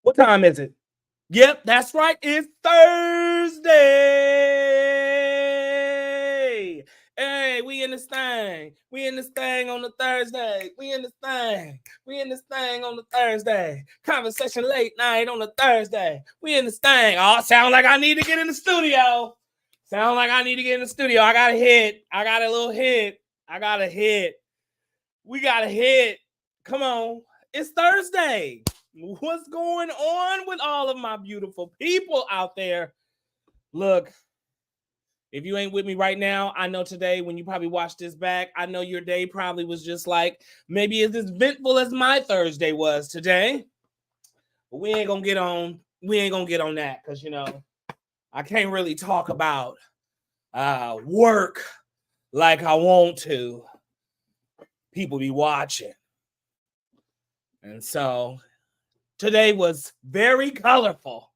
What time is it? Yep, that's right. It's Thursday. Hey, we in this thing. We in this thing on the Thursday. We in this thing. We in this thing on the Thursday. Conversation late night on the Thursday. We in this thing. Oh, sound like I need to get in the studio. Sound like I need to get in the studio. I got a hit. I got a little hit. I got a hit. We got a hit. Come on. It's Thursday. What's going on with all of my beautiful people out there? Look, if you ain't with me right now, I know today when you probably watch this back, I know your day probably was just like, maybe it's as eventful as my Thursday was today. But we ain't gonna get on that because, you know, I can't really talk about work like I want to. People be watching. And so today was very colorful.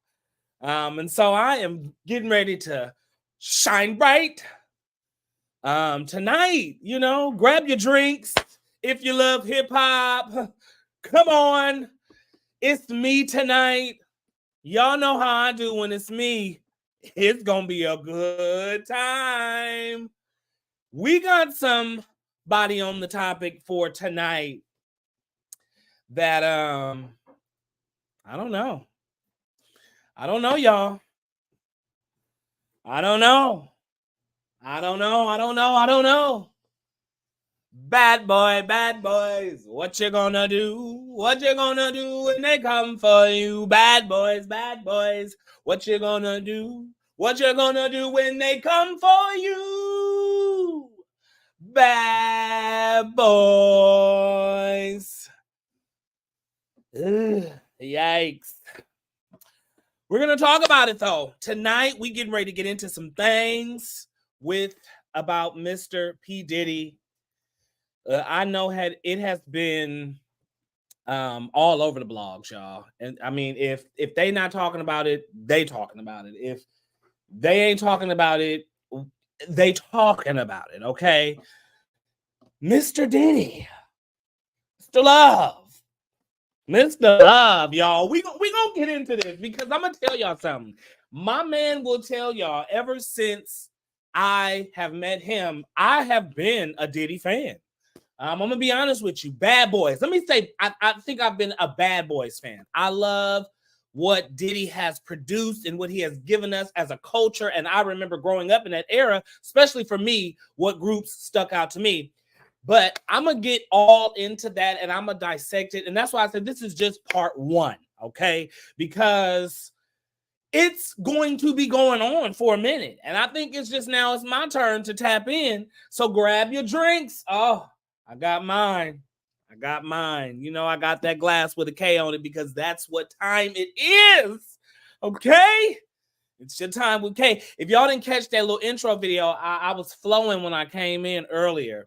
And so I am getting ready to shine bright. Tonight, you know, grab your drinks if you love hip hop. Come on. It's me tonight. Y'all know how I do when it's me. It's gonna be a good time. We got somebody on the topic for tonight that I don't know, y'all. I don't know. Bad boys. What you gonna do? What you gonna do when they come for you? Bad boys. What you gonna do? What you gonna do when they come for you? Bad boys. Ugh, yikes. We're going to talk about it, though. Tonight, we getting ready to get into some things about Mr. P. Diddy. I know it has been all over the blogs, y'all. And I mean, if they not talking about it, they talking about it. If they ain't talking about it, they talking about it, okay? Mr. Diddy. Mr. Love. Mr. Love, y'all. We gonna get into this because I'm gonna tell y'all something. My man will tell y'all ever since I have met him, I have been a Diddy fan. I'm gonna be honest with you. Bad Boys. Let me say, I think I've been a Bad Boys fan. I love what Diddy has produced and what he has given us as a culture. And I remember growing up in that era, especially for me, what groups stuck out to me. But I'm going to get all into that and I'm going to dissect it. And that's why I said this is just part one, okay? Because it's going to be going on for a minute. And I think it's my turn to tap in. So grab your drinks. Oh, I got mine. You know, I got that glass with a K on it because that's what time it is, okay? It's your time with K. If y'all didn't catch that little intro video, I was flowing when I came in earlier.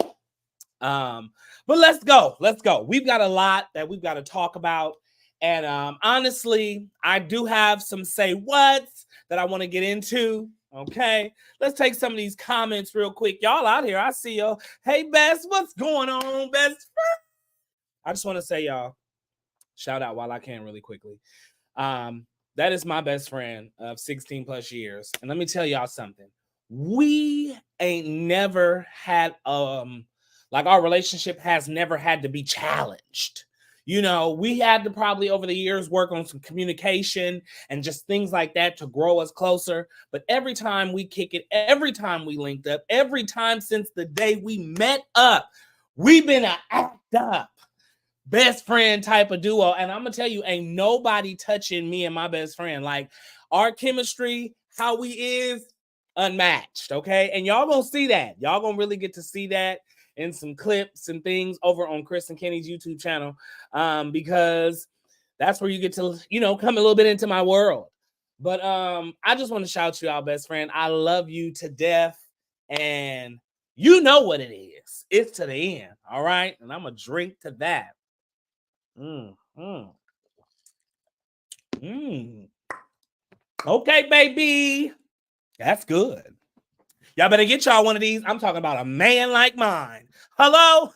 But let's go. We've got a lot that we've got to talk about. And honestly, I do have some say whats that I want to get into. Okay, let's take some of these comments real quick. Y'all out here, I see y'all. Hey, Bess, what's going on, Bess? I just want to say, y'all, shout out while I can really quickly. That is my best friend of 16 plus years. And let me tell y'all something. We ain't never had like our relationship has never had to be challenged. You know, we had to probably over the years work on some communication and just things like that to grow us closer. But every time we kick it, every time we linked up, every time since the day we met up, we've been an act up best friend type of duo. And I'm going to tell you, ain't nobody touching me and my best friend. Like our chemistry, how we is unmatched. Okay. And y'all going to see that. Y'all going to really get to see that in some clips and things over on Chris and Kenny's YouTube channel, because that's where you get to, you know, come a little bit into my world. But I just want to shout you out, best friend. I love you to death, and you know what it is. It's to the end, all right? And I'm going to drink to that. Okay, baby. That's good. Y'all better get y'all one of these. I'm talking about a man like mine. Hello?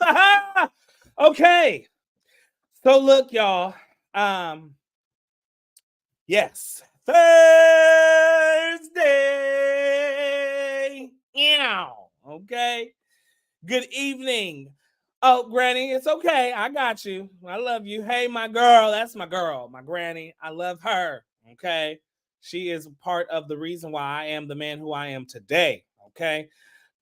Okay. So look, y'all. Yes, Thursday. Okay. Good evening. Oh, Granny, it's okay. I got you. I love you. Hey, my girl. That's my girl, my Granny. I love her. Okay. She is part of the reason why I am the man who I am today. Okay.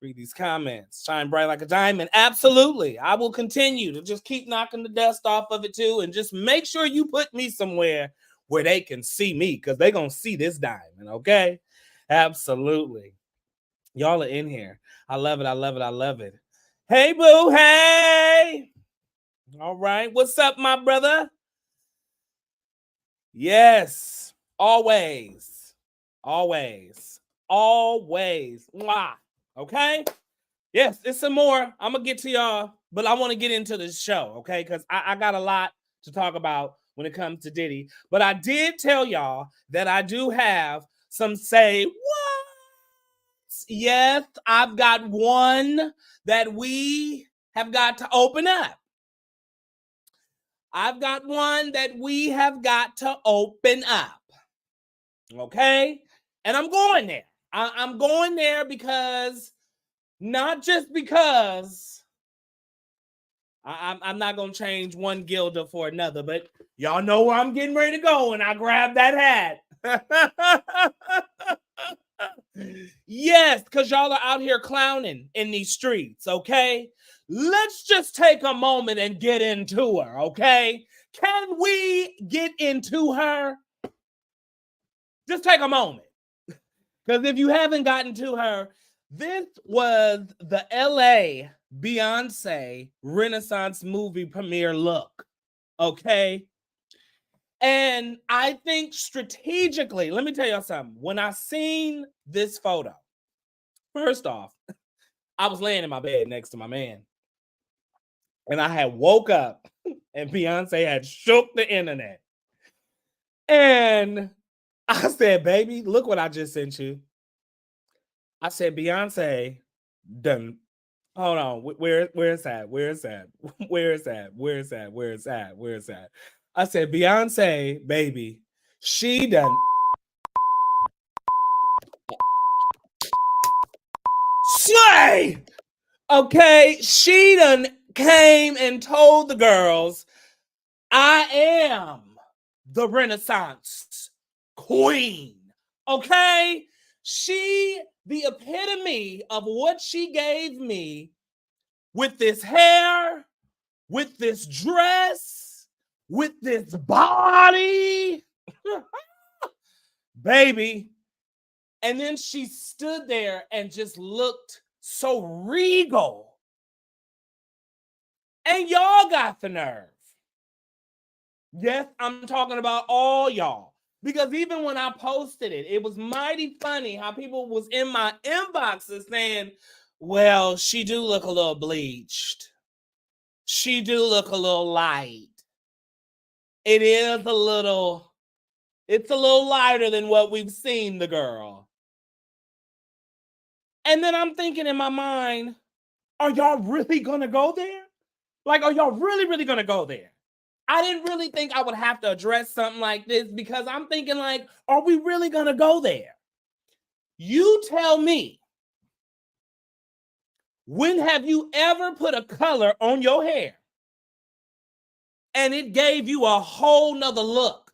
Read these comments. Shine bright like a diamond. Absolutely. I will continue to just keep knocking the dust off of it too. And just make sure you put me somewhere where they can see me, because they're going to see this diamond. Okay. Absolutely. Y'all are in here. I love it. I love it. I love it. Hey, boo. Hey. All right. What's up, my brother? Yes. Always. Always. Always. Mwah. Okay. Yes, it's some more. I'm going to get to y'all, but I want to get into the show. Okay. Because I got a lot to talk about when it comes to Diddy. But I did tell y'all that I do have some say, what? Yes, I've got one that we have got to open up. I've got one that we have got to open up. Okay? And I'm going there. I'm going there because, not just because I'm not going to change one Gilda for another, but y'all know where I'm getting ready to go when I grab that hat. Yes, because y'all are out here clowning in these streets, okay? Let's just take a moment and get into her, okay? Can we get into her? Just take a moment. Because if you haven't gotten to her, this was the LA Beyonce Renaissance movie premiere look, okay? And I think strategically, let me tell y'all something. When I seen this photo, first off, I was laying in my bed next to my man. And I had woke up and Beyonce had shook the internet. And I said, baby, look what I just sent you. I said, Beyonce done. Hold on. Where is that? Where is that? Where is that? Where is that? Where is that? Where is that? I said, Beyonce, baby, she done. Slay! Okay, she done came and told the girls, I am the Renaissance queen. Okay? She, the epitome of what she gave me with this hair, with this dress, with this body. Baby. And then she stood there and just looked so regal. And y'all got the nerve. Yes, I'm talking about all y'all. Because even when I posted it, it was mighty funny how people was in my inboxes saying, well, she do look a little bleached. She do look a little light. It is a little, it's a little lighter than what we've seen the girl. And then I'm thinking in my mind, are y'all really going to go there? Like, are y'all really going to go there? I didn't really think I would have to address something like this because I'm thinking like, are we really going to go there? You tell me, when have you ever put a color on your hair and it gave you a whole nother look?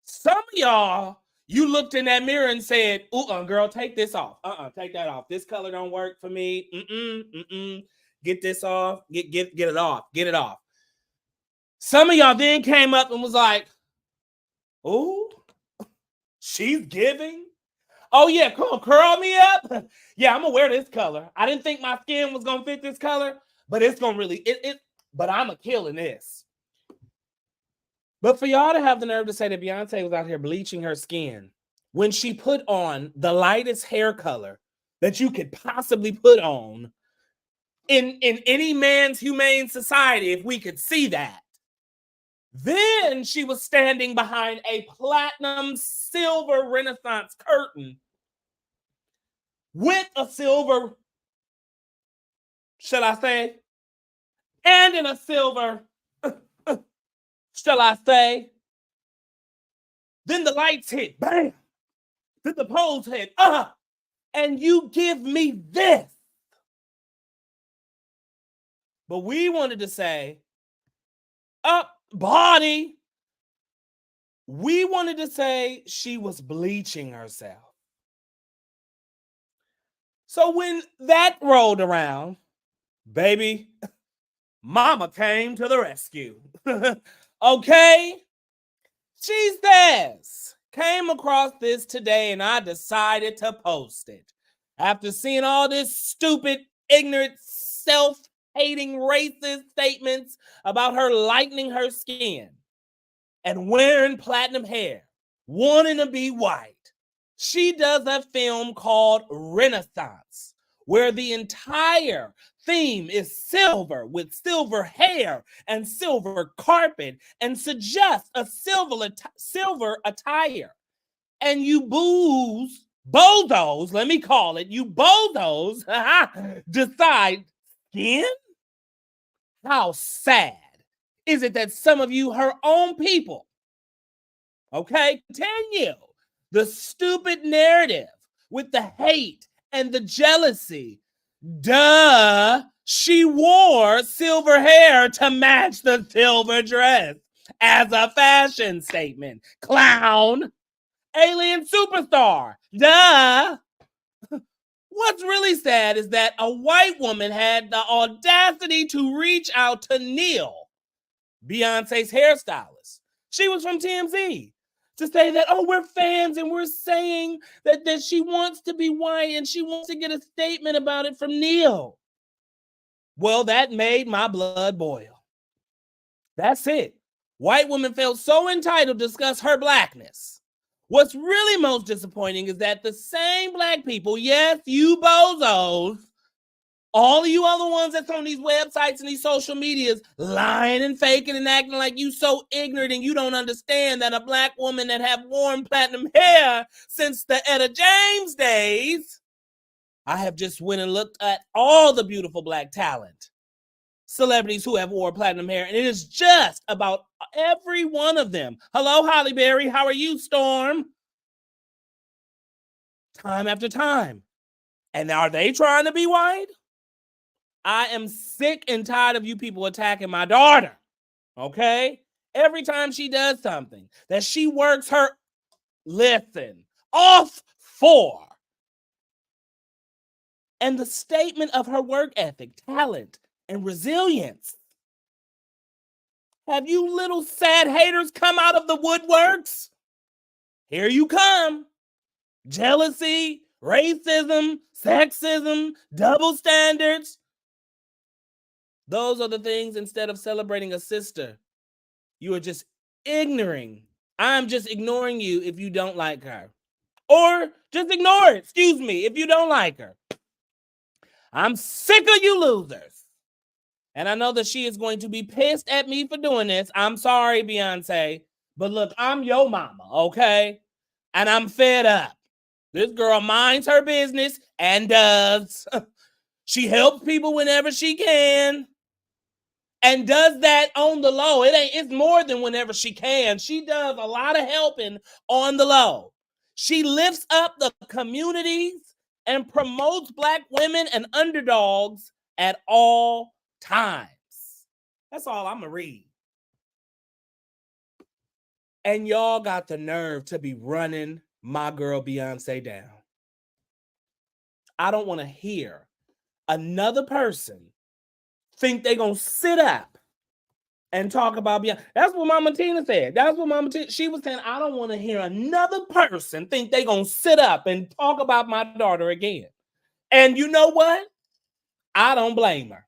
Some of y'all, you looked in that mirror and said, girl, take this off. Take that off. This color don't work for me. Get this off. Get it off. Get it off. Some of y'all then came up and was like, ooh, she's giving. Oh, yeah, come on, curl me up. Yeah, I'm going to wear this color. I didn't think my skin was going to fit this color, but it's going to really, but I'm a kill in this. But for y'all to have the nerve to say that Beyonce was out here bleaching her skin when she put on the lightest hair color that you could possibly put on in any man's humane society, if we could see that. Then she was standing behind a platinum silver Renaissance curtain with a silver, shall I say, and in a silver, shall I say, Then the lights hit, bam. Then the poles hit, and you give me this. But we wanted to say, body. We wanted to say she was bleaching herself. So when that rolled around, baby, mama came to the rescue. Okay? She says, came across this today and I decided to post it. After seeing all this stupid, ignorant, self-hating, racist statements about her lightening her skin and wearing platinum hair, wanting to be white, she does a film called Renaissance, where the entire theme is silver with silver hair and silver carpet and suggests a silver attire. And you bozos, let me call it, you bozos decide skin? How sad is it that some of you, her own people, okay, continue the stupid narrative with the hate and the jealousy. Duh, she wore silver hair to match the silver dress as a fashion statement. Clown, alien superstar. Duh. What's really sad is that a white woman had the audacity to reach out to Neil, Beyonce's hairstylist. She was from TMZ. To say that, we're fans and we're saying that she wants to be white and she wants to get a statement about it from Neil. Well, that made my blood boil. That's it. White women felt so entitled to discuss her blackness. What's really most disappointing is that the same black people, yes, you bozos, all of you other ones that's on these websites and these social medias lying and faking and acting like you so ignorant and you don't understand that a black woman that have worn platinum hair since the Etta James days. I have just went and looked at all the beautiful black talent, celebrities who have worn platinum hair, and it is just about every one of them. Hello, Holly Berry. How are you, Storm? Time after time. And are they trying to be white? I am sick and tired of you people attacking my daughter, okay? Every time she does something that she works her, off for. And the statement of her work ethic, talent, and resilience. Have you little sad haters come out of the woodworks? Here you come. Jealousy, racism, sexism, double standards. Those are the things, instead of celebrating a sister, you are just ignoring. I'm just ignoring you if you don't like her. Or just ignore it, excuse me, if you don't like her. I'm sick of you losers. And I know that she is going to be pissed at me for doing this. I'm sorry, Beyonce. But look, I'm your mama, okay? And I'm fed up. This girl minds her business and does. She helps people whenever she can. And does that on the low. It's more than whenever she can. She does a lot of helping on the low. She lifts up the communities and promotes black women and underdogs at all times. That's all I'm gonna read. And y'all got the nerve to be running my girl Beyonce down. I don't want to hear another person think they gonna sit up and talk about Beyonce. That's what Mama Tina said. That's what Mama Tina, she was saying, I don't want to hear another person think they gonna sit up and talk about my daughter again. And you know what? I don't blame her.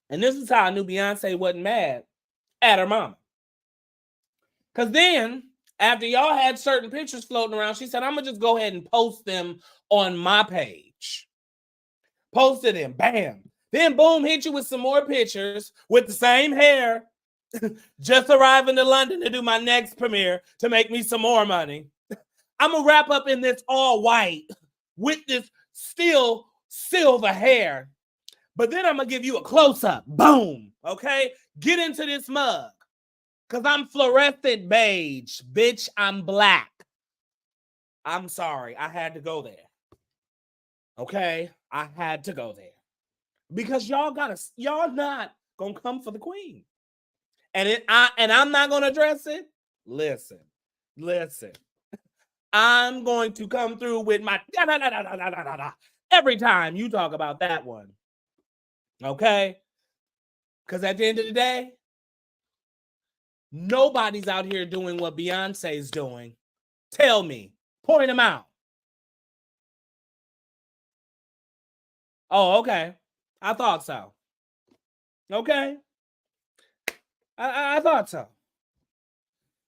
And this is how I knew Beyonce wasn't mad at her mama. Because then, after y'all had certain pictures floating around, she said, I'm going to just go ahead and post them on my page. Posted them, bam. Then, boom, hit you with some more pictures with the same hair. Just arriving to London to do my next premiere to make me some more money. I'm going to wrap up in this all white with this still silver hair. But then I'm going to give you a close-up. Boom. Okay? Get into this mug. Because I'm fluorescent beige. Bitch, I'm black. I'm sorry. I had to go there. Okay? I had to go there. Because y'all not gonna come for the queen. And I'm not gonna address it. Listen. I'm going to come through with my every time you talk about that one. Okay? Because at the end of the day, nobody's out here doing what Beyonce's doing. Tell me. Point them out. Oh, okay. I thought so. Okay. I thought so.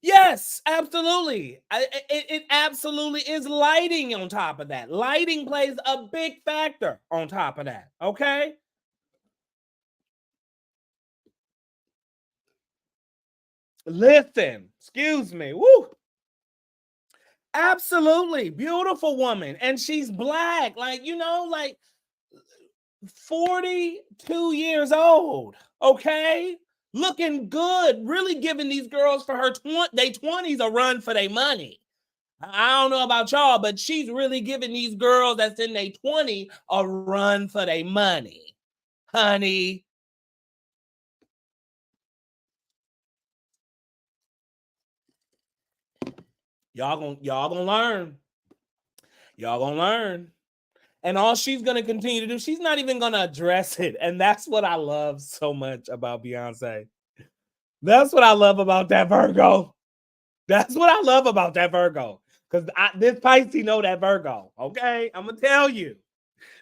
Yes, absolutely. It absolutely is lighting on top of that. Lighting plays a big factor on top of that. Okay. Listen, excuse me. Woo. Absolutely. Beautiful woman. And she's black. Like, 42 years old. Okay. Looking good. Really giving these girls for her they 20s a run for their money. I don't know about y'all, but she's really giving these girls that's in their 20s a run for their money. Honey. Y'all gonna learn. Y'all gonna learn. And all she's gonna continue to do, she's not even gonna address it. And that's what I love so much about Beyonce. That's what I love about that Virgo. That's what I love about that Virgo. Because this Pisces know that Virgo. Okay? I'm gonna tell you.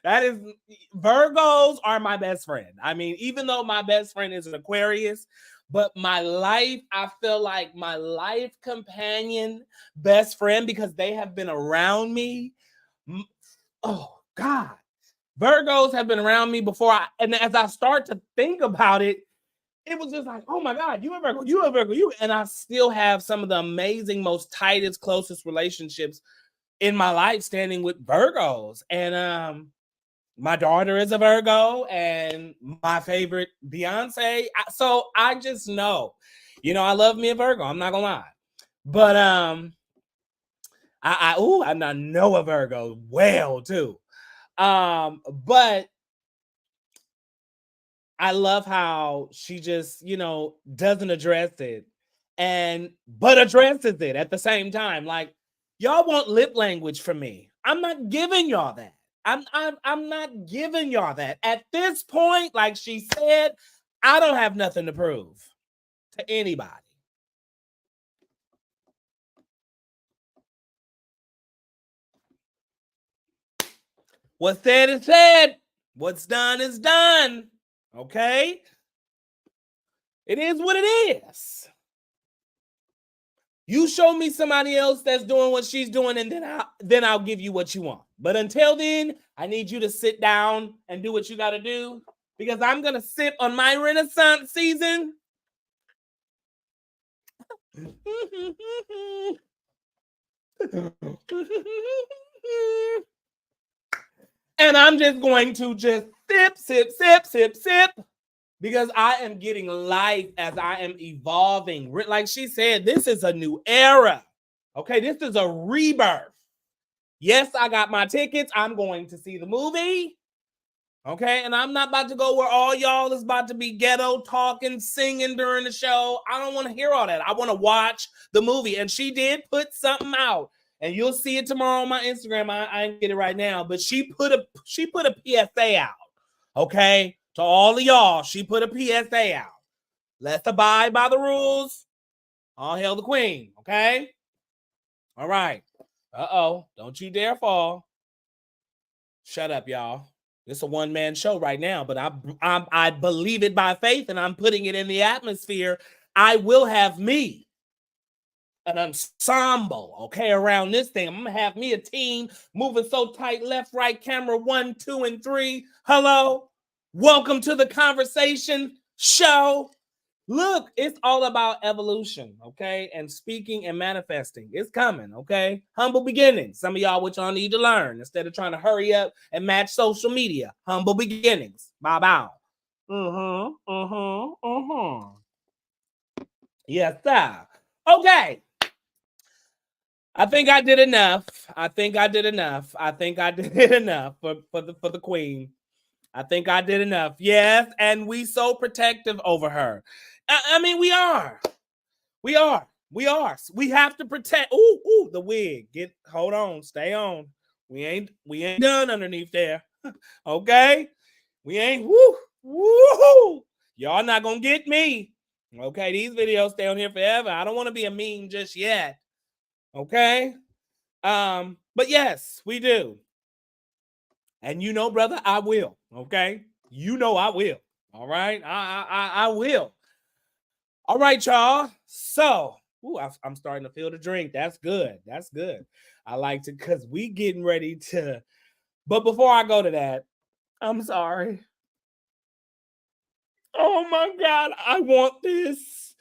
Virgos are my best friend. I mean, even though my best friend is an Aquarius, but I feel like my life companion, best friend, because they have been around me. Oh God. Virgos have been around me before and as I start to think about it, it was just like, oh my God, you a Virgo, and I still have some of the amazing, most tightest, closest relationships in my life standing with Virgos. And my daughter is a Virgo, and my favorite Beyonce. So I just know, I love me a Virgo. I'm not gonna lie, but I know a Virgo well too. But I love how she just, doesn't address it but addresses it at the same time. Like, y'all want lip language from me. I'm not giving y'all that. I'm not giving y'all that. At this point, like she said, I don't have nothing to prove to anybody. What's said is said. What's done is done. Okay? It is what it is. You show me somebody else that's doing what she's doing, and then I'll give you what you want. But until then, I need you to sit down and do what you got to do, because I'm going to sip on my Renaissance season. And I'm just going to just sip, because I am getting life as I am evolving. Like she said, this is a new era. Okay, this is a rebirth. Yes, I got my tickets. I'm going to see the movie. Okay, and I'm not about to go where all y'all is about to be ghetto talking, singing during the show. I don't want to hear all that. I want to watch the movie. And she did put something out, and you'll see it tomorrow on my Instagram. I ain't get it right now, but she put a PSA out. Okay, to all of y'all, she put a PSA out. Let's abide by the rules. All hail the queen. Okay. All right. Don't you dare fall. Shut up, y'all. It's a one-man show right now, but I believe it by faith, and I'm putting it in the atmosphere. I will have me an ensemble, okay, around this thing. I'm gonna have me a team moving so tight, left, right, camera 1, 2, and 3. Hello, welcome to the Conversation show. Look, it's all about evolution, okay? And speaking and manifesting. It's coming, okay? Humble beginnings. Some of y'all, what y'all need to learn instead of trying to hurry up and match social media. Humble beginnings. Bow, bow. Yes, sir. Okay. I think I did enough. I think I did enough. I think I did enough for the queen. I think I did enough. Yes, and we so protective over her. I mean, we are. We are. We are. We have to protect. Ooh, the wig. Hold on. Stay on. We ain't done underneath there. Okay? We ain't woo. Y'all not gonna get me. Okay, these videos stay on here forever. I don't want to be a meme just yet. Okay? But yes, we do. And you know, brother, I will. Okay? You know I will. All right? I will. All right, y'all. So, I'm starting to feel the drink. That's good. That's good. I like to, because we getting ready to. But before I go to that, I'm sorry. Oh my God, I want this.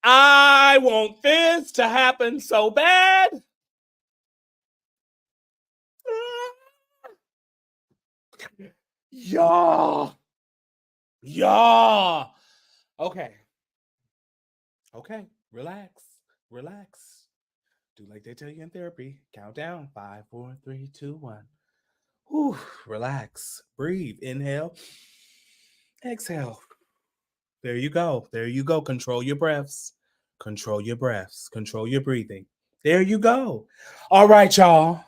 I want this to happen so bad. Yeah. Yeah. Okay. Okay. Relax. Relax. Do like they tell you in therapy. Count down. 5, 4, 3, 2, 1. Whew. Relax. Breathe. Inhale. Exhale. There you go. There you go. Control your breaths. Control your breaths. Control your breathing. There you go. All right, y'all.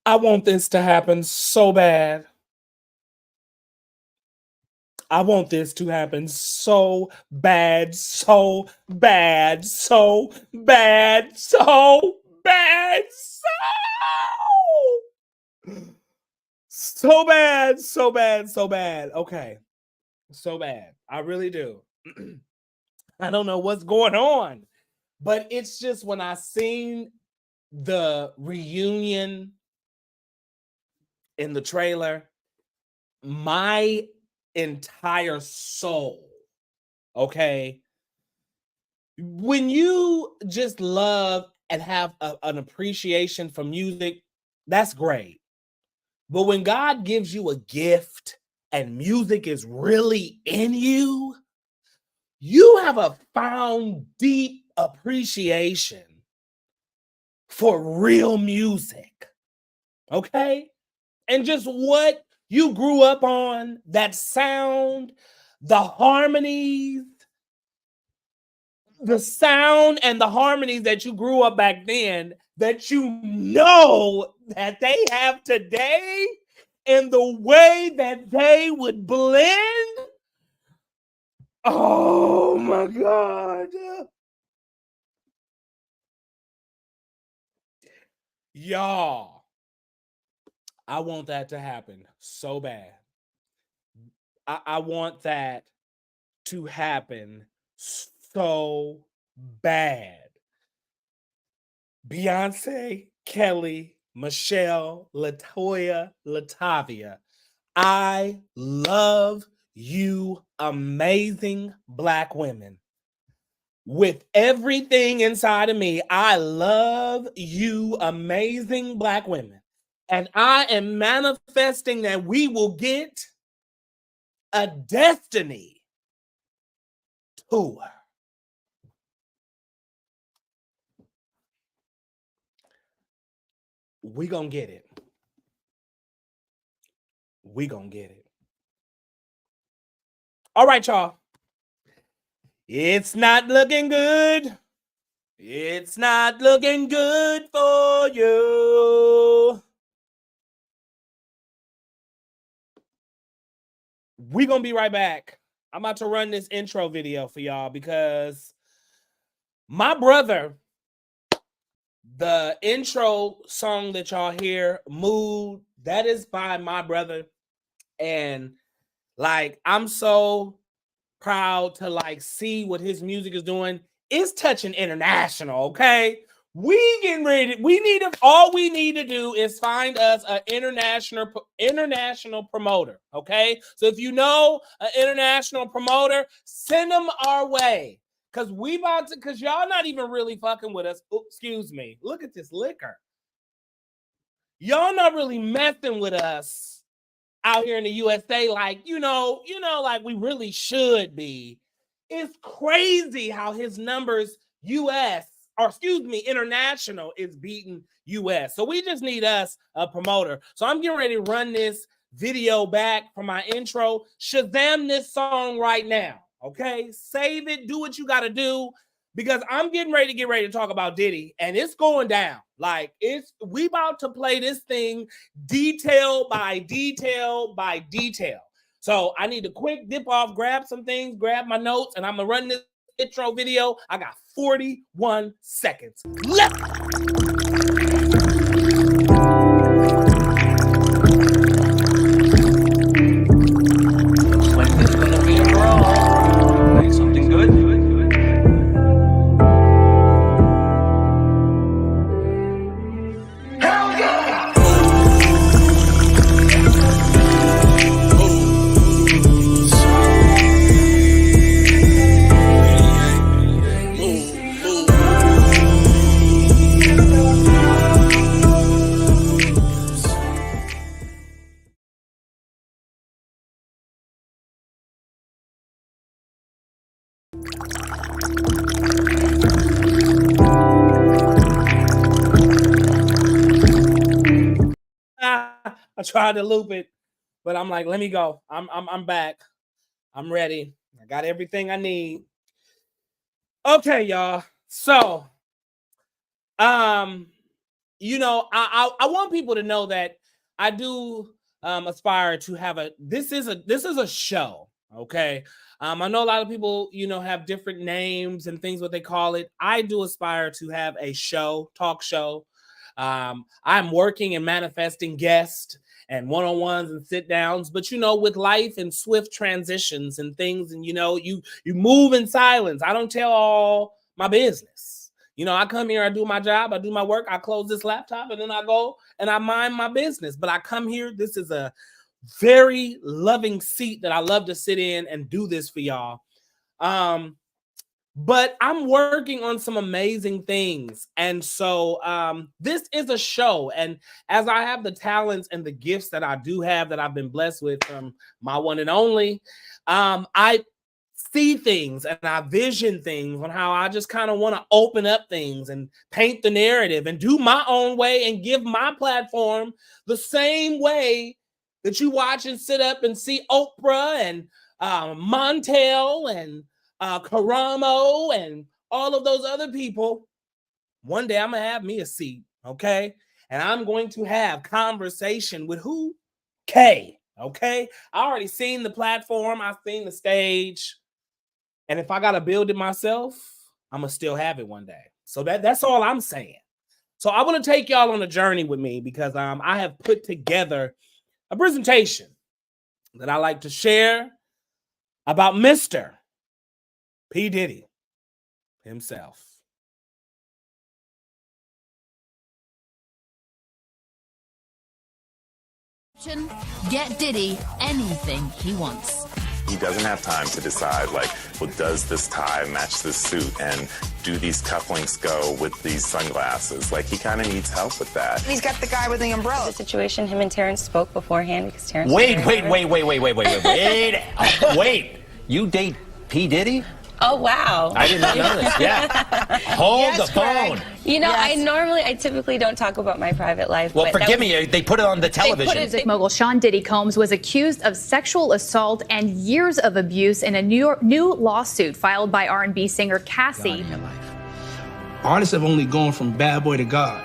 I want this to happen so bad. I want this to happen so bad, so bad, so bad, so bad, so bad, so bad, so bad. Okay. So bad. I really do. I don't know what's going on, but it's just when I seen the reunion in the trailer, my entire soul, okay, when you just love and have an appreciation for music, that's great. But when God gives you a gift and music is really in you, you have a found deep appreciation for real music. Okay? And just what you grew up on, that sound, the harmonies, the sound and the harmonies that you grew up back then that you know that they have today and the way that they would blend. Oh my God. Y'all, I want that to happen so bad. I want that to happen so bad. Beyonce, Kelly, Michelle, Latoya, Latavia, I love you, amazing Black women. With everything inside of me, I love you, amazing Black women. And I am manifesting that we will get a Destiny tour. We gonna get it. We gonna get it. All right, y'all. It's not looking good. It's not looking good for you. We're going to be right back. I'm about to run this intro video for y'all because my brother, the intro song that y'all hear, Mood, that is by my brother. And like, I'm so proud to like see what his music is doing. It's touching international, okay? We getting ready. All we need to do is find us an international promoter, okay? So if you know an international promoter, send them our way. Cause y'all not even really fucking with us. Ooh, excuse me. Look at this liquor. Y'all not really messing with us out here in the USA like, like we really should be. It's crazy how his numbers international is beating US. So we just need us a promoter. So I'm getting ready to run this video back for my intro. Shazam this song right now. Okay, save it, do what you got to do, because I'm getting ready to talk about Diddy, and it's going down. Like, we about to play this thing detail by detail by detail. So I need to quick dip off, grab some things, grab my notes, and I'm gonna run this intro video. I got 41 seconds left. I tried to loop it, but I'm like, let me go. I'm back. I'm ready. I got everything I need. Okay, y'all. So, I want people to know that I do aspire to have this is a show. Okay. I know a lot of people, have different names and things, what they call it. I do aspire to have a talk show. I'm working and manifesting guests and one-on-ones and sit downs, but with life and swift transitions and things, and you move in silence. I don't tell all my business. I come here, I do my job, I do my work, I close this laptop, and then I go and I mind my business. But I come here, this is a very loving seat that I love to sit in and do this for y'all. But I'm working on some amazing things. And so this is a show. And as I have the talents and the gifts that I do have, that I've been blessed with from my one and only, I see things and I vision things on how I just kind of want to open up things and paint the narrative and do my own way and give my platform the same way that you watch and sit up and see Oprah and Montel and Karamo and all of those other people. One day I'm gonna have me a seat, okay? And I'm going to have conversation with who? K, okay? I already seen the platform, I've seen the stage, and if I gotta build it myself, I'm gonna still have it one day. So that's all I'm saying. So I want to take y'all on a journey with me, because I have put together a presentation that I like to share about Mr. P. Diddy himself. Get Diddy anything he wants. He doesn't have time to decide, does this tie match this suit, and do these cufflinks go with these sunglasses? He kind of needs help with that. He's got the guy with the umbrella. The situation, him and Terrence spoke beforehand because Terrence... Wait. You date P. Diddy? Oh, wow. I did not know this. Yeah. Hold the phone. Yes. I typically don't talk about my private life. Well, forgive me. They put it on the television. Music mogul Sean Diddy Combs was accused of sexual assault and years of abuse in a new lawsuit filed by R&B singer Cassie. Artists have only gone from bad boy to God.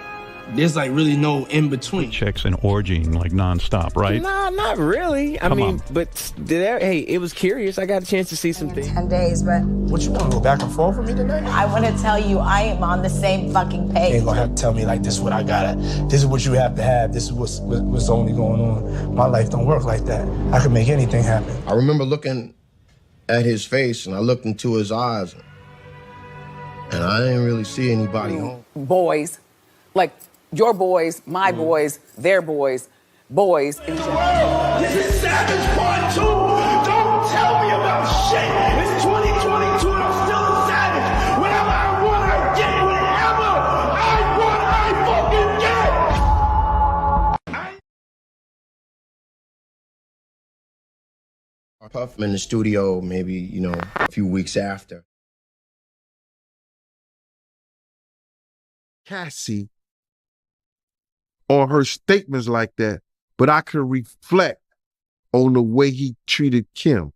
There's really no in between. Chicks and orgying nonstop, right? Nah, not really. I mean, but it was curious. I got a chance to see some things. 10 days, but... What, you want to go back and forth with me tonight? I want to tell you, I am on the same fucking page. You ain't gonna have to tell me this is what I gotta, this is what you have to have, this is what's only going on. My life don't work like that. I can make anything happen. I remember looking at his face, and I looked into his eyes, and I didn't really see anybody home. Boys, your boys, my boys, their boys. This is Savage Part 2! Don't tell me about shit! It's 2022 and I'm still a savage! Whenever I want, I get whatever I want, I fucking get! Puff in the studio maybe, you know, a few weeks after. Cassie on her statements like that, but I could reflect on the way he treated Kim.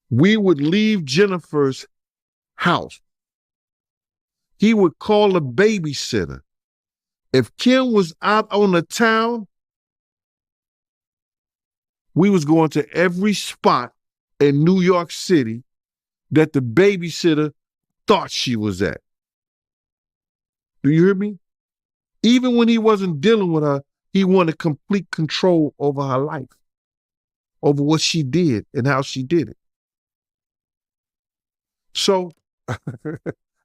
We would leave Jennifer's house. He would call a babysitter. If Kim was out on the town, we was going to every spot in New York City that the babysitter thought she was at. Do you hear me? Even when he wasn't dealing with her, he wanted complete control over her life, over what she did and how she did it. So,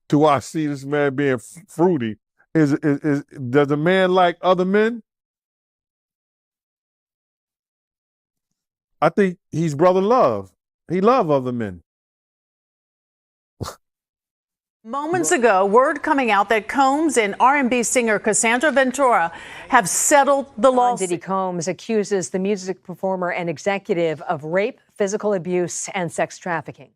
do I see this man being fruity? Does a man like other men? I think he's brother love. He love other men. Moments ago, word coming out that Combs and R&B singer Cassandra Ventura have settled the lawsuit. Diddy Combs accuses the music performer and executive of rape, physical abuse, and sex trafficking.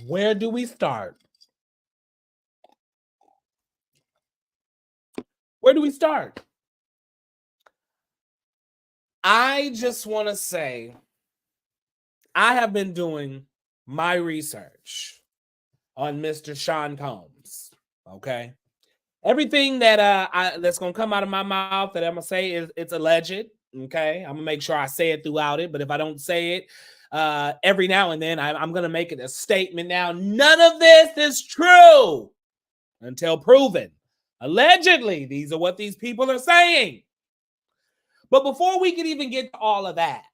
Where do we start? Where do we start? I just want to say I have been doing my research on Mr. Sean Combs, okay? Everything that that's going to come out of my mouth that I'm going to say it's alleged, okay? I'm going to make sure I say it throughout it, but if I don't say it every now and then, I'm going to make it a statement now. None of this is true until proven. Allegedly, these are what these people are saying. But before we can even get to all of that,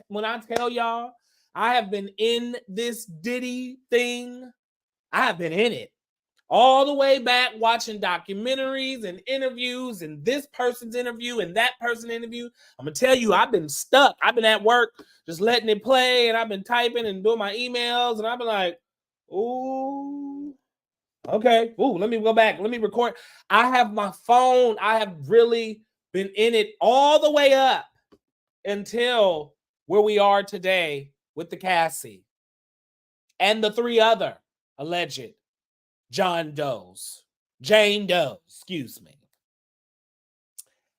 when I tell y'all, I have been in this Diddy thing. I have been in it all the way back, watching documentaries and interviews and this person's interview and that person's interview. I'm going to tell you, I've been stuck. I've been at work just letting it play, and I've been typing and doing my emails, and I've been like, ooh, okay. Ooh, let me go back. Let me record. I have my phone. I have really been in it all the way up until where we are today with the Cassie and the three other alleged Jane Does, excuse me.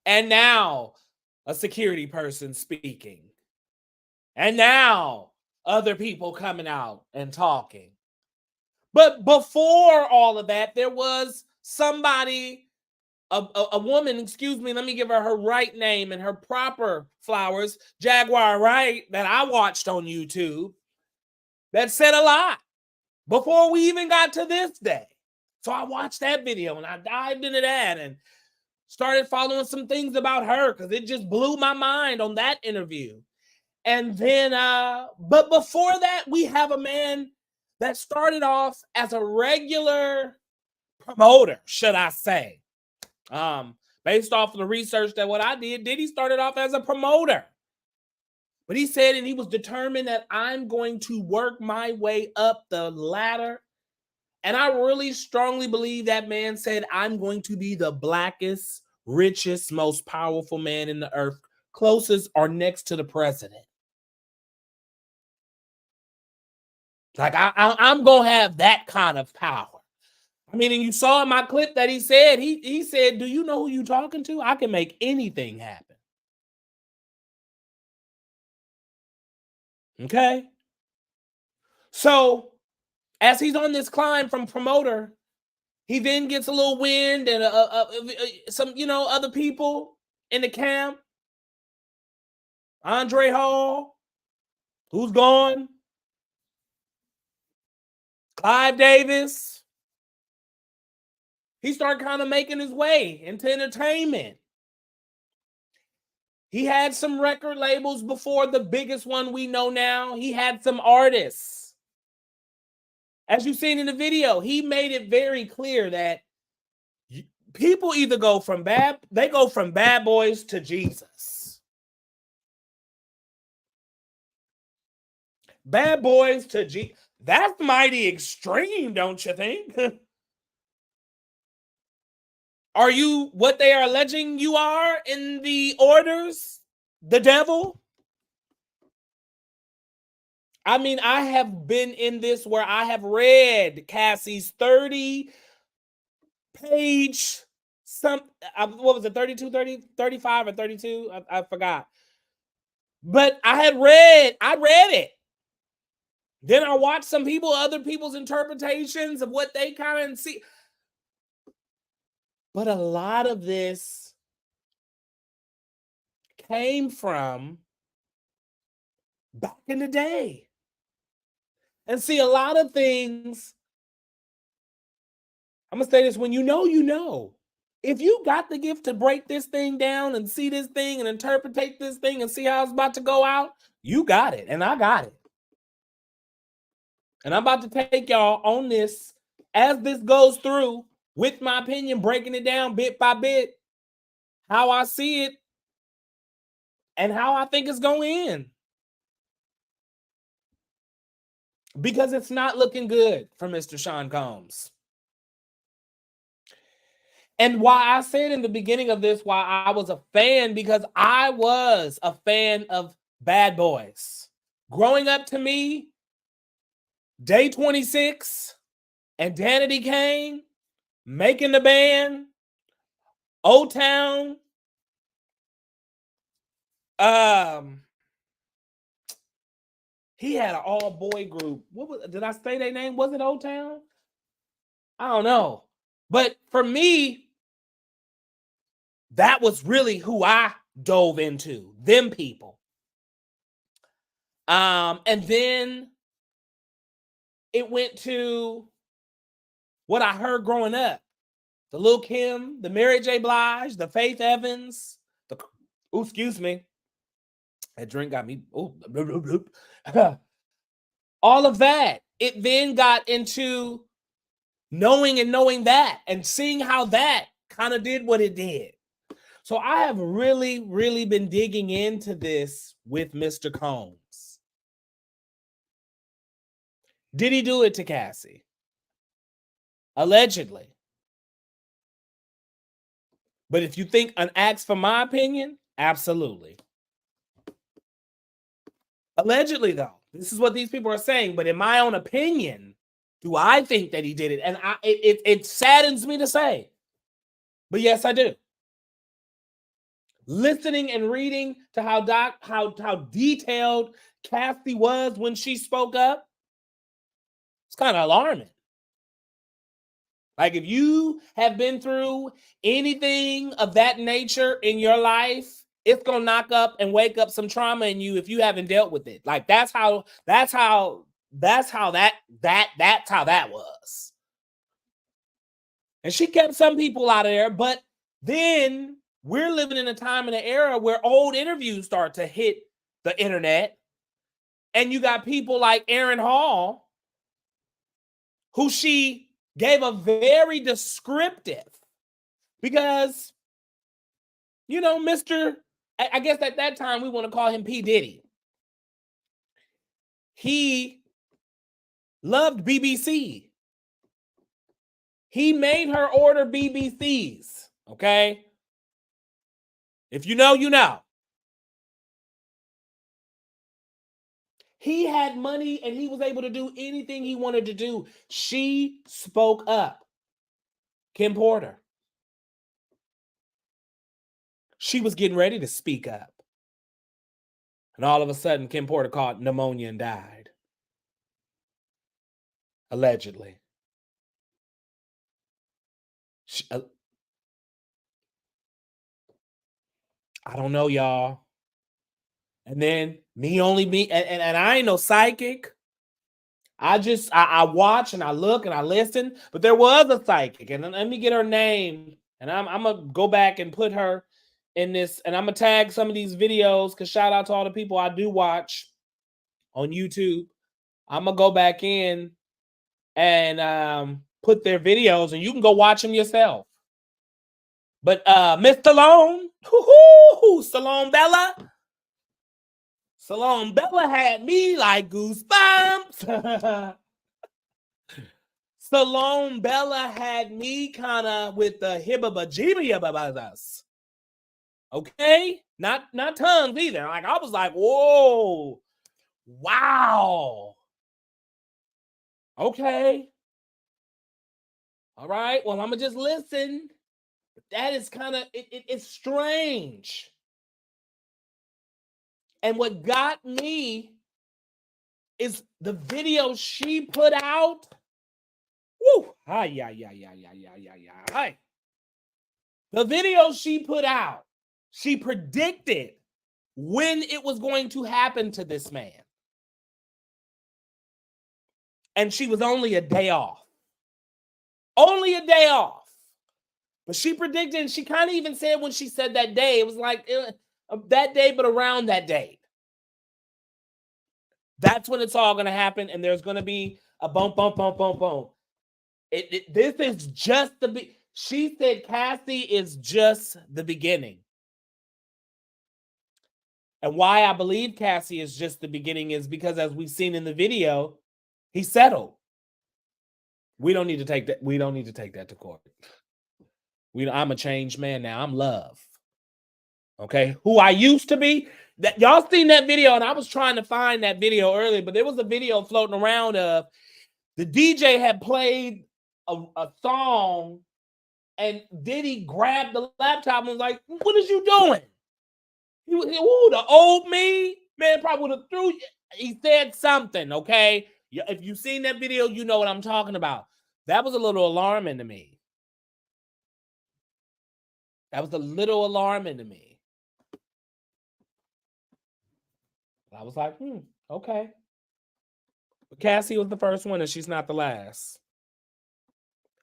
And now a security person speaking. And now other people coming out and talking. But before all of that, there was somebody, a woman, excuse me, let me give her right name and her proper flowers, Jaguar Wright, that I watched on YouTube, that said a lot before we even got to this day. So I watched that video and I dived into that and started following some things about her because it just blew my mind on that interview. And then, but before that, we have a man that started off as a regular promoter, should I say. Based off of the research that what I did, Diddy started off as a promoter. But he said, and he was determined that I'm going to work my way up the ladder. And I really strongly believe that man said, I'm going to be the blackest, richest, most powerful man in the earth, closest or next to the president. Like, I'm going to have that kind of power. I mean, and you saw in my clip that he said, he said, do you know who you're talking to? I can make anything happen. Okay? So, as he's on this climb from promoter, he then gets a little wind and some, other people in the camp. Andre Hall, who's gone? Clive Davis. He started kind of making his way into entertainment. He had some record labels before the biggest one we know now. He had some artists. As you've seen in the video, he made it very clear that people either go from bad boys to Jesus. Bad boys to Jesus. That's mighty extreme, don't you think? Are you what they are alleging you are in the orders? The devil? I mean, I have been in this where I have read Cassie's 30-page, what was it, 32, 30, 35 or 32? I forgot. But I read it. Then I watched some other people's interpretations of what they kind of see. But a lot of this came from back in the day. And see, a lot of things, I'm going to say this, when you know, you know. If you got the gift to break this thing down and see this thing and interpret this thing and see how it's about to go out, you got it, and I got it. And I'm about to take y'all on this as this goes through with my opinion, breaking it down bit by bit, how I see it and how I think it's going to end. Because it's not looking good for Mr. Sean Combs. And why I said in the beginning of this, why I was a fan, because I was a fan of Bad Boys. Growing up, to me, Day 26 and Danity Kane, Making the Band, O-Town, he had an all-boy group. Did I say their name? Was it O-Town? I don't know. But for me, that was really who I dove into, them people. And then it went to what I heard growing up. The Lil' Kim, the Mary J. Blige, the Faith Evans, excuse me. That drink got me, all of that. It then got into knowing that and seeing how that kind of did what it did. So I have really, really been digging into this with Mr. Combs. Did he do it to Cassie? Allegedly. But if you think an axe for my opinion, absolutely. Allegedly, though, this is what these people are saying. But in my own opinion, do I think that he did it? And it saddens me to say, but yes, I do. Listening and reading to how detailed Cassie was when she spoke up, it's kind of alarming. Like, if you have been through anything of that nature in your life, it's gonna knock up and wake up some trauma in you if you haven't dealt with it. Like, that's how that was. And she kept some people out of there, but then we're living in a time and an era where old interviews start to hit the internet, and you got people like Aaron Hall, who she gave a very descriptive, because, you know, I guess at that time we want to call him P. Diddy. He loved BBC. He made her order BBCs, okay? If you know, you know. He had money and he was able to do anything he wanted to do. She spoke up. Kim Porter. She was getting ready to speak up. And all of a sudden, Kim Porter caught pneumonia and died. Allegedly. I don't know, y'all. And then and I ain't no psychic. I watch and I look and I listen, but there was a psychic, and let me get her name, and I'm gonna go back and put her in this, and I'm gonna tag some of these videos, because shout out to all the people I do watch on YouTube. I'm gonna go back in and put their videos, and you can go watch them yourself. But Miss Stallone, Stallone Bella had me like goosebumps. Salome Bella had me kind of with the hibba-ba-jibba-yabba-ba-das. Okay? Not tongues either. Like, I was like, whoa, wow. Okay. All right. Well, I'm going to just listen. But that is kind of, it's strange. And what got me is the video she put out. Woo! Hi. The video she put out, she predicted when it was going to happen to this man. And she was only a day off. Only a day off. But she predicted, and she kind of even said when she said that day, it was like that day, but around that date. That's when it's all going to happen, and there's going to be a bump. This is just she said Cassie is just the beginning. And why I believe Cassie is just the beginning is because, as we've seen in the video, he settled. We don't need to take that. We don't need to take that to court. I'm a changed man now. I'm love. Okay, who I used to be. That y'all seen that video, and I was trying to find that video earlier, but there was a video floating around of the DJ had played a song, and Diddy grabbed the laptop and was like, "What is you doing?" He was, the old me, man, probably would have threw you. He said something, okay? If you've seen that video, you know what I'm talking about. That was a little alarming to me. That was a little alarming to me. I was like, okay. But Cassie was the first one, and she's not the last.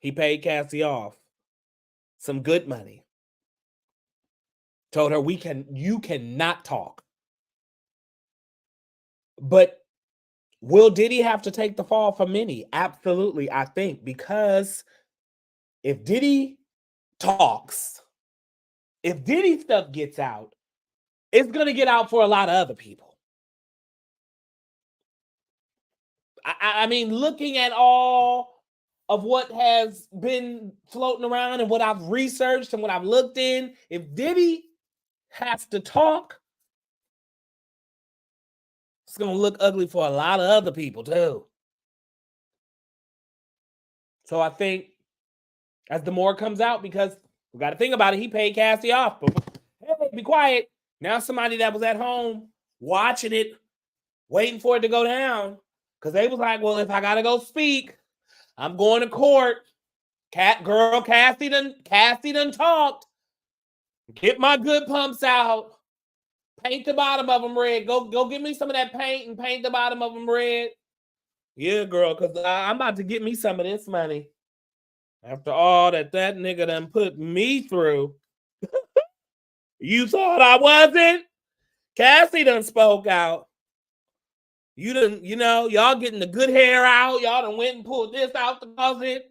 He paid Cassie off some good money. Told her, you cannot talk. But will Diddy have to take the fall for many? Absolutely, I think, because if Diddy talks, if Diddy stuff gets out, it's going to get out for a lot of other people. I mean, looking at all of what has been floating around and what I've researched and what I've looked in, if Diddy has to talk, it's going to look ugly for a lot of other people too. So I think as the more comes out, because we got to think about it, he paid Cassie off. But hey, be quiet. Now somebody that was at home watching it, waiting for it to go down, because they was like, well, if I got to go speak, I'm going to court. Cassie done talked. Get my good pumps out. Paint the bottom of them red. Go get me some of that paint and paint the bottom of them red. Yeah, girl, because I'm about to get me some of this money. After all that nigga done put me through. You thought I wasn't? Cassie done spoke out. You done, y'all getting the good hair out. Y'all done went and pulled this out the closet.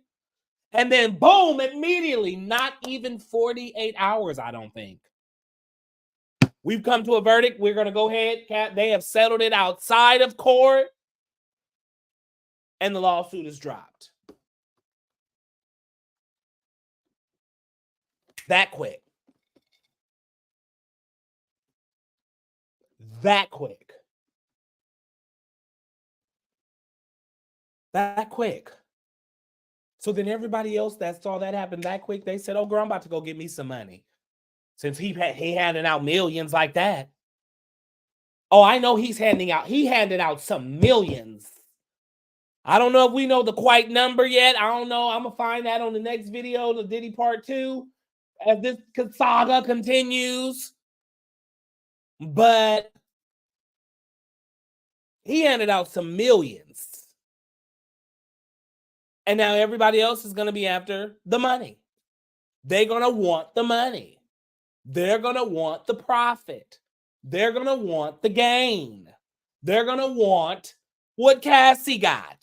And then boom, immediately, not even 48 hours, I don't think. We've come to a verdict. We're going to go ahead. They have settled it outside of court. And the lawsuit is dropped. That quick. That quick. That quick. So then everybody else that saw that happen that quick, they said, oh, girl, I'm about to go get me some money. Since he handed out millions like that. Oh, I know he handed out some millions. I don't know if we know the quite number yet. I don't know. I'm going to find that on the next video, the Diddy Part 2, as this saga continues. But he handed out some millions. And now everybody else is going to be after the money. They're going to want the money. They're going to want the profit. They're going to want the gain. They're going to want what Cassie got.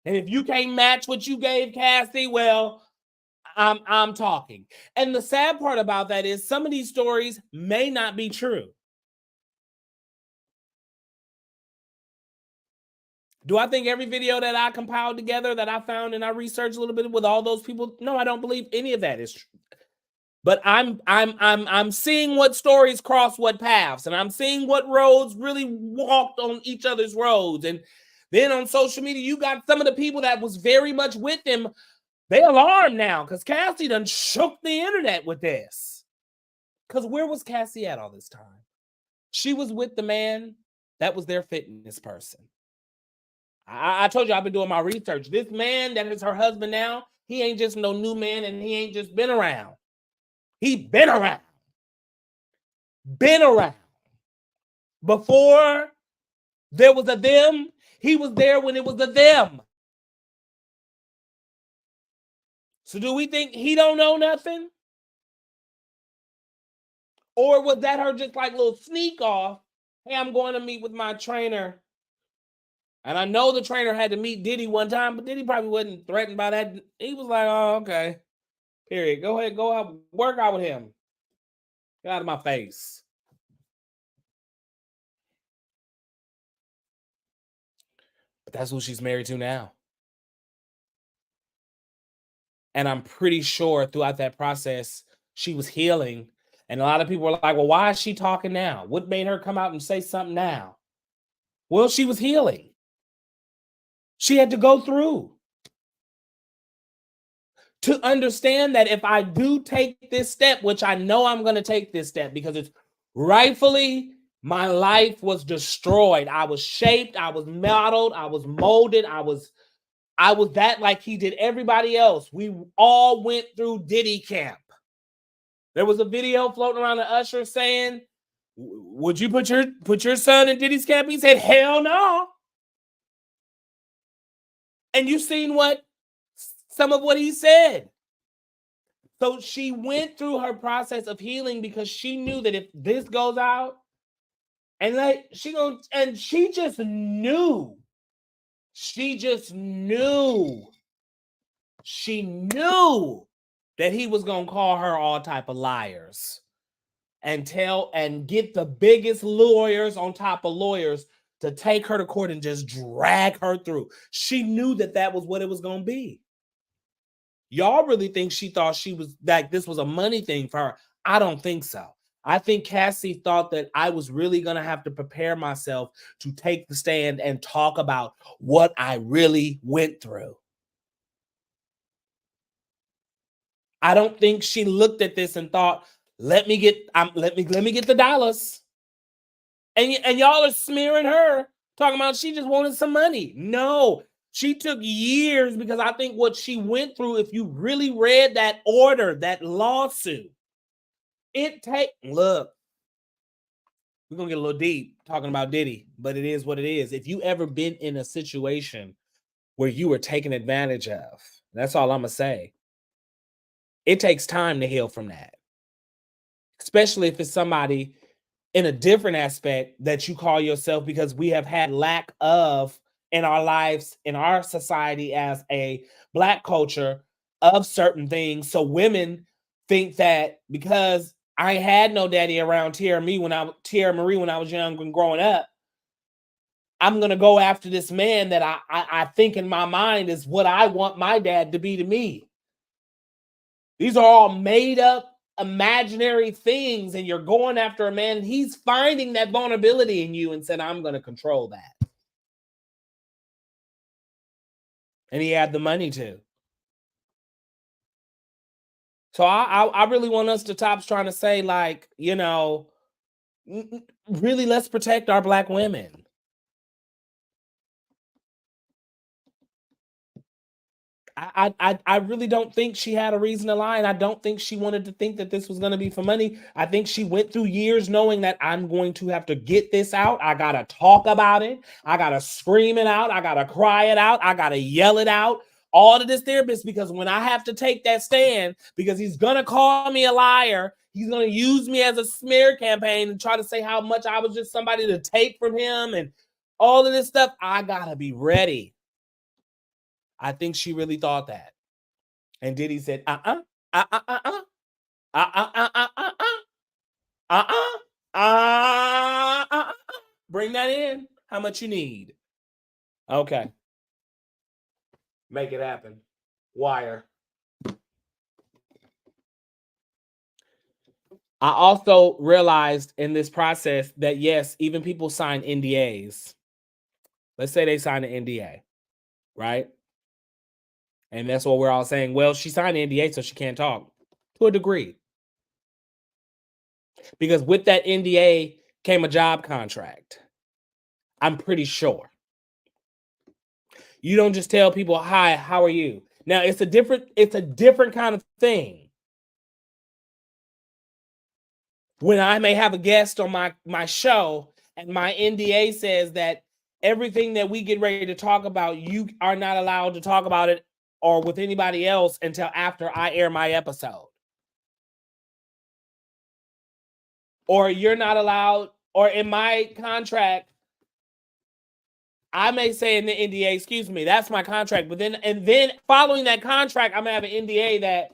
And if you can't match what you gave Cassie, well, I'm talking. And the sad part about that is some of these stories may not be true. Do I think every video that I compiled together, that I found and I researched a little bit with all those people? No, I don't believe any of that is true. But I'm seeing what stories cross what paths, and I'm seeing what roads really walked on each other's roads. And then on social media, you got some of the people that was very much with him. They alarmed now because Cassie done shook the internet with this. Because where was Cassie at all this time? She was with the man that was their fitness person. I told you I've been doing my research. This man that is her husband now, he ain't just no new man, and he ain't just been around. He been around. Been around. Before there was a them, he was there when it was a them. So do we think he don't know nothing? Or was that her just like little sneak off? Hey, I'm going to meet with my trainer. And I know the trainer had to meet Diddy one time, but Diddy probably wasn't threatened by that. He was like, oh, okay. Period. Go ahead, go out, work out with him. Get out of my face. But that's who she's married to now. And I'm pretty sure throughout that process, she was healing. And a lot of people were like, well, why is she talking now? What made her come out and say something now? Well, she was healing. She had to go through to understand that if I do take this step, which I know I'm going to take this step because it's rightfully my life was destroyed. I was shaped, I was modeled, I was molded, I was that like he did everybody else. We all went through Diddy camp. There was a video floating around the Usher saying, would you put your son in Diddy's camp? He said, hell no. And you've seen some of what he said. So she went through her process of healing because she knew that if this goes out, and like she just knew. She knew that he was gonna call her all type of liars and get the biggest lawyers on top of lawyers to take her to court and just drag her through. She knew that was what it was gonna be. Y'all really think she thought she was like this was a money thing for her? I don't think so. I think Cassie thought that I was really going to have to prepare myself to take the stand and talk about what I really went through. I don't think she looked at this and thought, let me get the dollars. And y'all are smearing her, talking about she just wanted some money. No, she took years because I think what she went through, if you really read that order, that lawsuit, look, we're going to get a little deep talking about Diddy, but it is what it is. If you ever been in a situation where you were taken advantage of, that's all I'm going to say. It takes time to heal from that, especially if it's somebody in a different aspect that you call yourself, because we have had lack of in our lives, in our society as a Black culture of certain things. So women think that because I had no daddy around Tierra Marie when I was young and growing up, I'm going to go after this man that I think in my mind is what I want my dad to be to me. These are all made up imaginary things, and you're going after a man, and he's finding that vulnerability in you and said, I'm going to control that. And he had the money to. So I really want us to stop trying to say, like, you know, really let's protect our Black women. I really don't think she had a reason to lie, and I don't think she wanted to think that this was going to be for money. I think she went through years knowing that I'm going to have to get this out. I got to talk about it. I got to scream it out. I got to cry it out. I got to yell it out. All of this therapist, because when I have to take that stand, because he's going to call me a liar, he's going to use me as a smear campaign and try to say how much I was just somebody to take from him and all of this stuff, I got to be ready. I think she really thought that. And Diddy said, bring that in. How much you need? Okay. Make it happen. Wire. I also realized in this process that yes, even people sign NDAs. Let's say they sign an NDA, right? And that's what we're all saying. Well, she signed an NDA, so she can't talk to a degree. Because with that NDA came a job contract. I'm pretty sure. You don't just tell people, "Hi, how are you?" Now, it's a different kind of thing. When I may have a guest on my show and my NDA says that everything that we get ready to talk about, you are not allowed to talk about it or with anybody else until after I air my episode. Or you're not allowed, or in my contract, I may say in the NDA, excuse me, that's my contract. But then following that contract, I'm gonna have an NDA that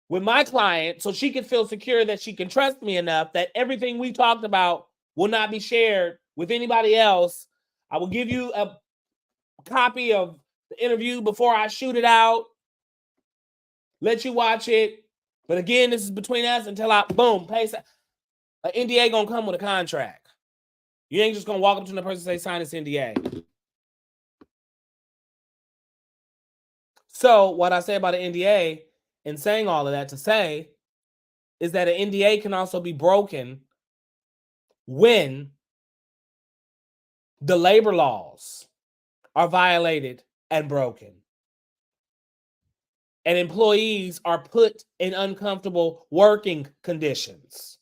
with my client, so she can feel secure that she can trust me enough that everything we talked about will not be shared with anybody else. I will give you a copy of the interview before I shoot it out. Let you watch it. But again, this is between us until I, boom, pay. An NDA gonna come with a contract. You ain't just gonna walk up to the person and say, sign this NDA. So what I say about an NDA and saying all of that to say is that an NDA can also be broken when the labor laws are violated and broken. And employees are put in uncomfortable working conditions.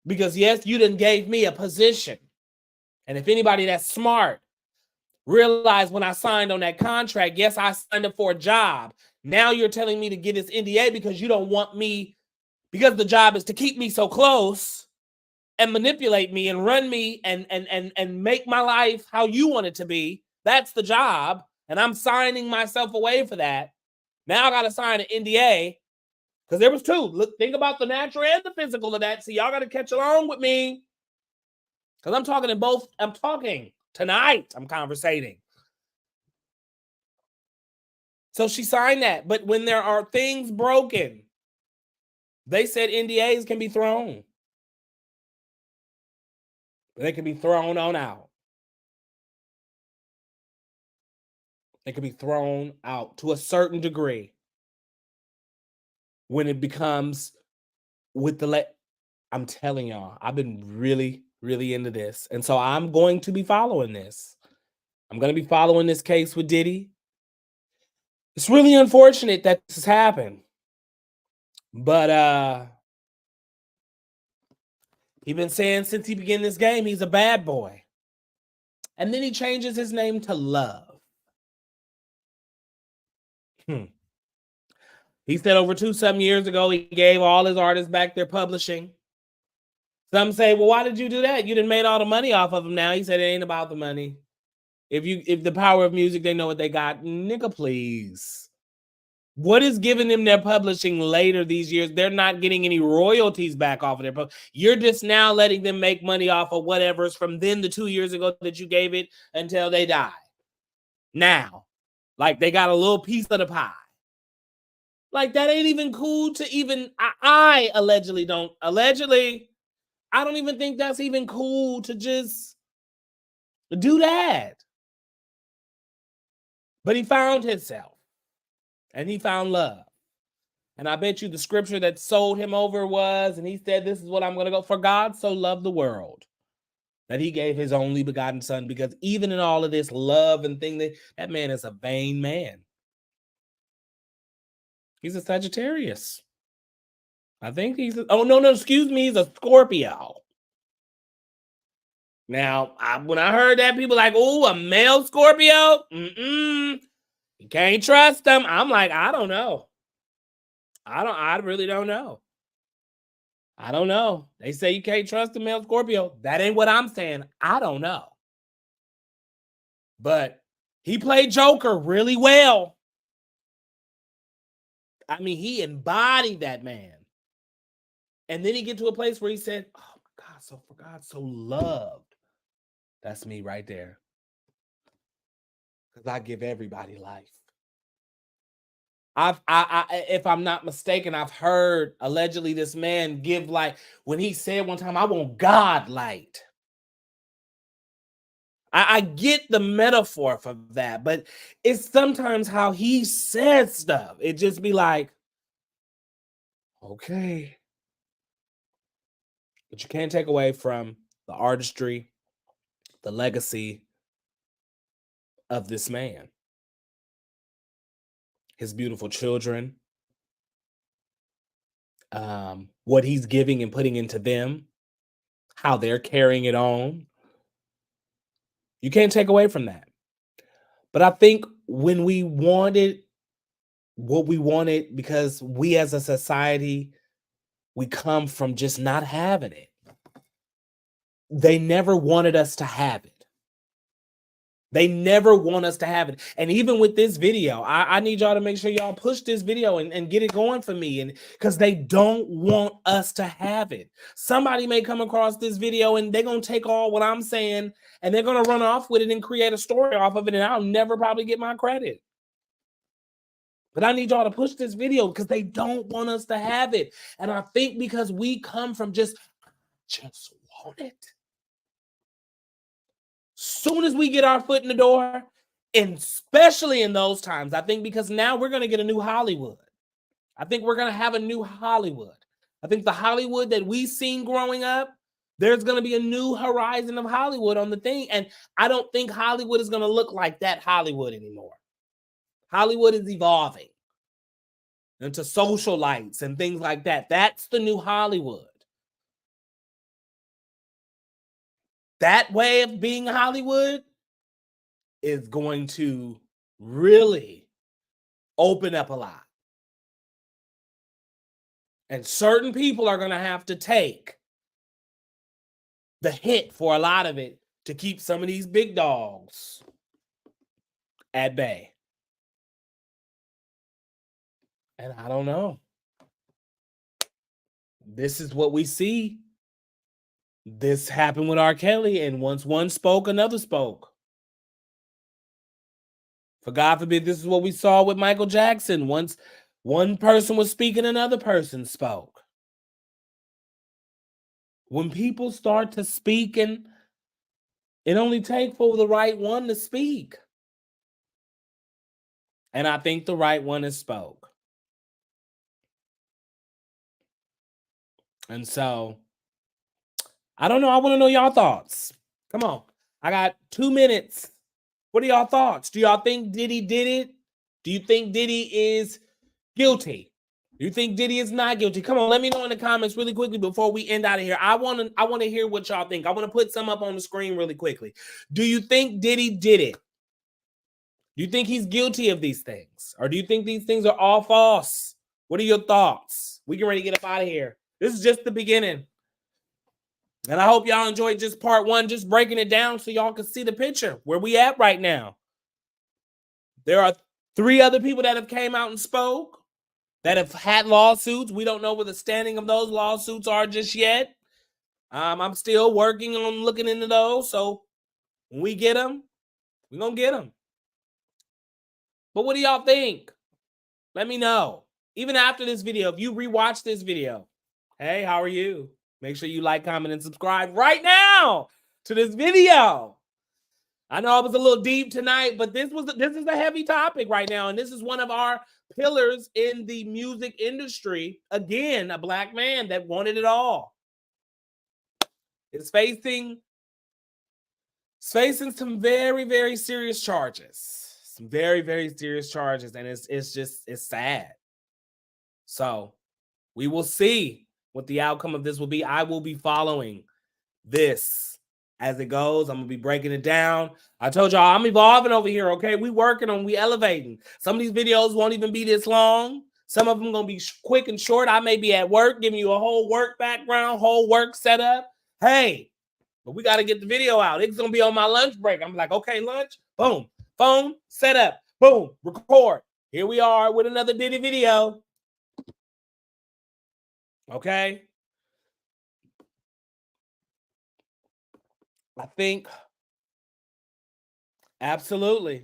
Because yes, you done gave me a position. And if anybody that's smart realized when I signed on that contract, yes, I signed up for a job. Now you're telling me to get this NDA because you don't want me, because the job is to keep me so close and manipulate me and run me and make my life how you want it to be. That's the job. And I'm signing myself away for that. Now I got to sign an NDA because there was two. Look, think about the natural and the physical of that. So y'all got to catch along with me because I'm talking in both. I'm talking tonight. I'm conversating. So she signed that. But when there are things broken, they said NDAs can be thrown. They can be thrown on out. They can be thrown out to a certain degree when it becomes with the I'm telling y'all, I've been really, really into this. And so I'm going to be following this. I'm going to be following this case with Diddy. It's really unfortunate that this has happened. But he's been saying since he began this game, he's a bad boy. And then he changes his name to Love. He said over 2-some years ago, he gave all his artists back their publishing. Some say, well, why did you do that? You done made all the money off of them now. He said it ain't about the money. If the power of music, they know what they got. Nigga, please. What is giving them their publishing later these years? They're not getting any royalties back off of their publishing. You're just now letting them make money off of whatever's from then the 2 years ago that you gave it until they die. Now, like they got a little piece of the pie. Like that ain't even cool to even, I allegedly, I don't even think that's even cool to just do that. But he found himself and he found love. And I bet you the scripture that sold him over was, and he said, this is what I'm going to go. For God so loved the world that he gave his only begotten son, because even in all of this love and thing, that man is a vain man. He's a Sagittarius. I think he's, excuse me, he's a Scorpio. Now, when I heard that, people like, oh, a male Scorpio? You can't trust them. I'm like, I don't know. I really don't know. I don't know. They say you can't trust a male Scorpio. That ain't what I'm saying. I don't know. But he played Joker really well. I mean, he embodied that man. And then he get to a place where he said, oh my God, for God so loved That's me right there. Because I give everybody life. If I'm not mistaken, I've heard allegedly this man give life when he said one time, I want God light. I get the metaphor for that, but it's sometimes how he says stuff. It just be like, okay. But you can't take away from the artistry, the legacy of this man. His beautiful children, what he's giving and putting into them, how they're carrying it on. You can't take away from that. But I think when we wanted what we wanted, because we as a society, we come from just not having it. They never wanted us to have it. They never want us to have it. And even with this video, I need y'all to make sure y'all push this video and get it going for me. And because they don't want us to have it. Somebody may come across this video and they're going to take all what I'm saying and they're going to run off with it and create a story off of it. And I'll never probably get my credit. But I need y'all to push this video because they don't want us to have it. And I think because we come from just want it. Soon as we get our foot in the door, and especially in those times, I think because now we're going to get a new Hollywood. I think we're going to have a new Hollywood. I think the Hollywood that we seen growing up, there's going to be a new horizon of Hollywood on the thing. And I don't think Hollywood is going to look like that Hollywood anymore. Hollywood is evolving into socialites and things like that. That's the new Hollywood. That way of being Hollywood is going to really open up a lot. And certain people are going to have to take the hit for a lot of it to keep some of these big dogs at bay. And I don't know. This is what we see. This happened with R. Kelly, and once one spoke, another spoke. For God forbid, this is what we saw with Michael Jackson. Once one person was speaking, another person spoke. When people start to speak, and it only takes for the right one to speak. And I think the right one has spoke. And so, I don't know. I want to know y'all thoughts. Come on. I got 2 minutes. What are y'all thoughts? Do y'all think Diddy did it? Do you think Diddy is guilty? Do you think Diddy is not guilty? Come on, let me know in the comments really quickly before we end out of here. I want to hear what y'all think. I want to put some up on the screen really quickly. Do you think Diddy did it? Do you think he's guilty of these things? Or do you think these things are all false? What are your thoughts? We get ready to get up out of here. This is just the beginning. And I hope y'all enjoyed just part one, just breaking it down so y'all can see the picture, where we at right now. There are 3 other people that have came out and spoke, that have had lawsuits. We don't know what the standing of those lawsuits are just yet. I'm still working on looking into those. So when we get them, we're going to get them. But what do y'all think? Let me know. Even after this video, if you rewatch this video, hey, how are you? Make sure you like, comment, and subscribe right now to this video. I know I was a little deep tonight, but this is a heavy topic right now. And this is one of our pillars in the music industry. Again, a black man that wanted it all. Is facing some very, very serious charges. Some very, very serious charges. And it's sad. So we will see what the outcome of this will be. I will be following this as it goes. I'm going to be breaking it down. I told y'all I'm evolving over here, okay? We elevating. Some of these videos won't even be this long. Some of them going to be quick and short. I may be at work giving you a whole work background, whole work setup. Hey, but we got to get the video out. It's going to be on my lunch break. I'm like, okay, lunch, boom, phone, set up, boom, record. Here we are with another Diddy video. Okay. I think Absolutely.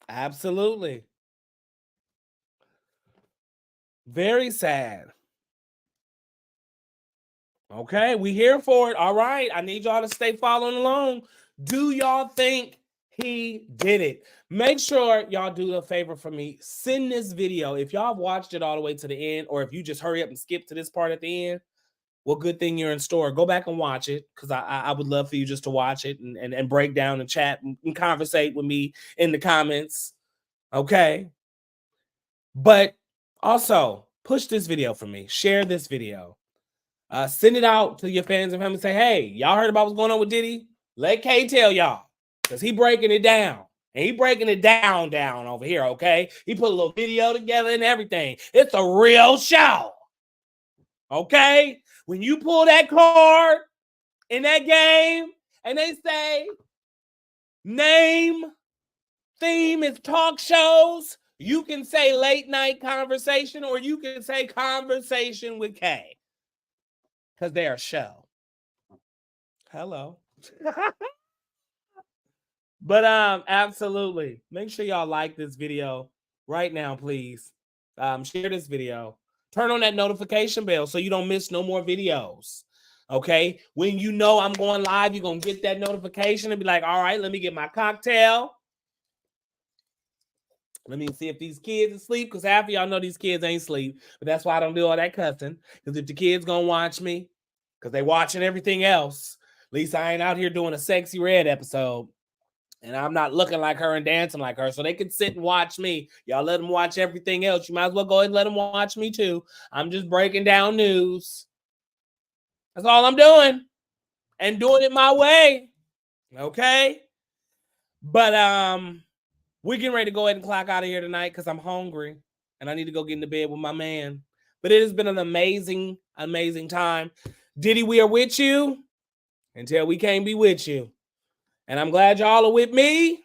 Absolutely. Very sad. Okay, we here for it. All right. I need y'all to stay following along. Do y'all think he did it? Make sure y'all do a favor for me. Send this video. If y'all watched it all the way to the end, or if you just hurry up and skip to this part at the end, well, good thing you're in store. Go back and watch it, because I would love for you just to watch it and break down and chat and conversate with me in the comments. Okay. But also, push this video for me. Share this video. Send it out to your fans and family. Say, hey, y'all heard about what's going on with Diddy? Let K tell y'all, because he breaking it down. And he breaking it down over here, okay? He put a little video together and everything. It's a real show, okay? When you pull that card in that game and they say, name, theme is talk shows, you can say late night conversation, or you can say conversation with K. Because they're a show. Hello. But absolutely. Make sure y'all like this video right now, please. Share this video. Turn on that notification bell so you don't miss no more videos. Okay? When you know I'm going live, you're going to get that notification and be like, all right, let me get my cocktail. Let me see if these kids are asleep, because half of y'all know these kids ain't asleep. But that's why I don't do all that cussing. Because if the kids going to watch me, because they watching everything else, at least I ain't out here doing a Sexy Red episode. And I'm not looking like her and dancing like her. So they can sit and watch me. Y'all let them watch everything else. You might as well go ahead and let them watch me too. I'm just breaking down news. That's all I'm doing. And doing it my way. Okay? But we're getting ready to go ahead and clock out of here tonight because I'm hungry. And I need to go get into bed with my man. But it has been an amazing, amazing time. Diddy, we are with you until we can't be with you. And I'm glad y'all are with me.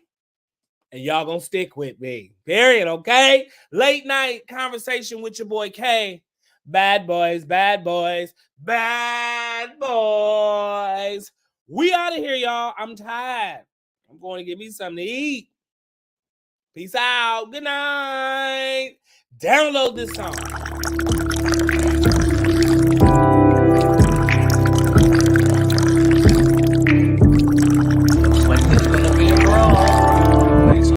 And y'all gonna stick with me. Period, okay? Late night conversation with your boy K. Bad boys, bad boys, bad boys. We out of here, y'all. I'm tired. I'm going to get me something to eat. Peace out. Good night. Download this song.